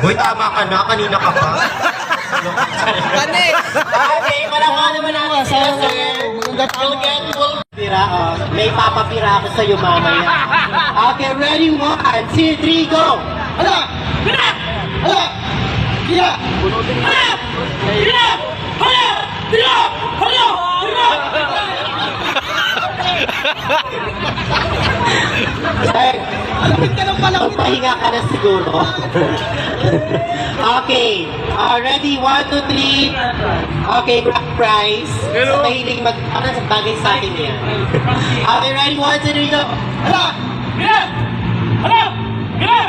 Hoy, tama ka na. Kanina ka pa. Panis! Okay, palakpakan naman natin sila, sir. I'll get full pira. May papapira ako sa'yo mamaya. Okay, ready? 1, 2, 3, go! Hala! Pira! Hala! Pira! Hala! Pira! Hala! Pira! Hala! Pira! Sir, pahinga ka na siguro. Okay. Ready? 1, 2, 3. Okay, prize. Sa mahilig ano sa bagay sa atin yan. Okay, ready? 1, 2, 3, go. Hala! Bila! Hala! Bila!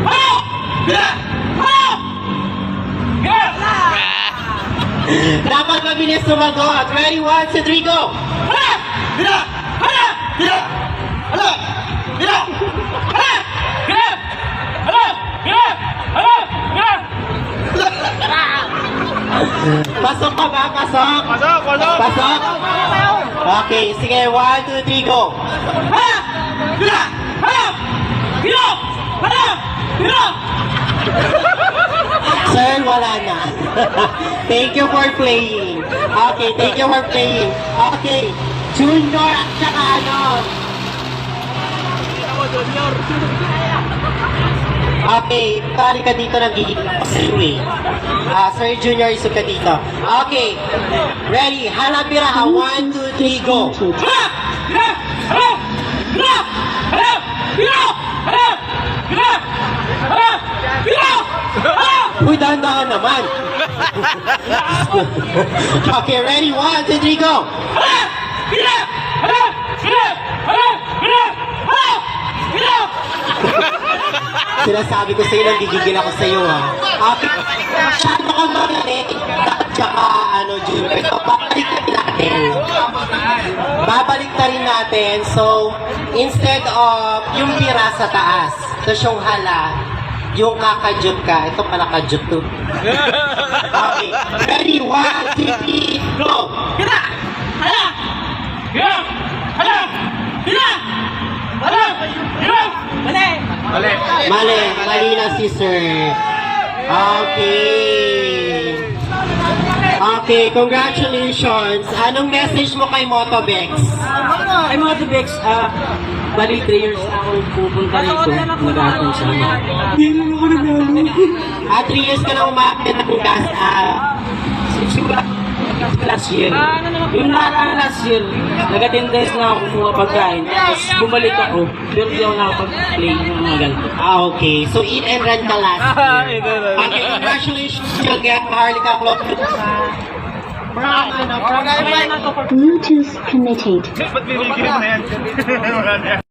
Hala! Bila! Hala! Bila! Dapat mabilis sumagot. Ready? 1, 2, 3, go. Hala! Bila! Hala! Bila! Hala! Bila! Hala! Bila! Hala! Bila! Hala! Bila! Pasok ka ba? Pasok? Pasok! Pasok! Pasok? Okay, sige. 1, 2, 3, go. Hala! Bila! Hala! Bila! Hala! Bila! Sir, wala na. Thank you for playing. Okay, thank you for playing. Okay, Junior at saka ano? Okay, pari ka dito nagiging ako sa iyo eh. Sir Junior, iso ka dito. Okay, ready? Hala, pira ha. 1, 2, 3, go. Hala! Hala! Hala! Hala! Hala! Pira! Hala! Pira! Hala! Pira! Hala! Uy, dahan-dahan naman. Okay, ready? 1, 2, 3, go. Hala! Pira! Hala! Pira! Hala! Pira! Hala! Pira! Sinasabi ko sa'yo, nanggigigil ako sa'yo, ha? Okay, masyado kang magaling. Tsaka, Junior, ito, babalik na rin natin. Babalik na rin natin. So, instead of yung pira sa taas, tapos yung hala, yung kakadyot ka, ito pala kadyot to. Okay, ready? 1, 2, 3, go! Pira! Hala! Pira! Hala! Pira! Hala! Pira! Mali! Mali! Mali! Mali na si sir. Okay. Okay, congratulations. Anong message mo kay Motobex? Ay mga Tubex, bali 3 years ako pupunta rito, nag-aatong sa amin. Hindi lang ako nag-aatong. 3 years ka na umakit ng gas. Last year. Yung nakaraan last year, nag-attendance na ako kumuha pagkain. Tapos bumalik ako, pero di ako nakapag-play ng mga ganito. Okay. So, eat and run ka last year. Okay, congratulations. You'll get Maharlika Club. Bluetooth committed. Ba't binigyan mo na yan? Wala na yan.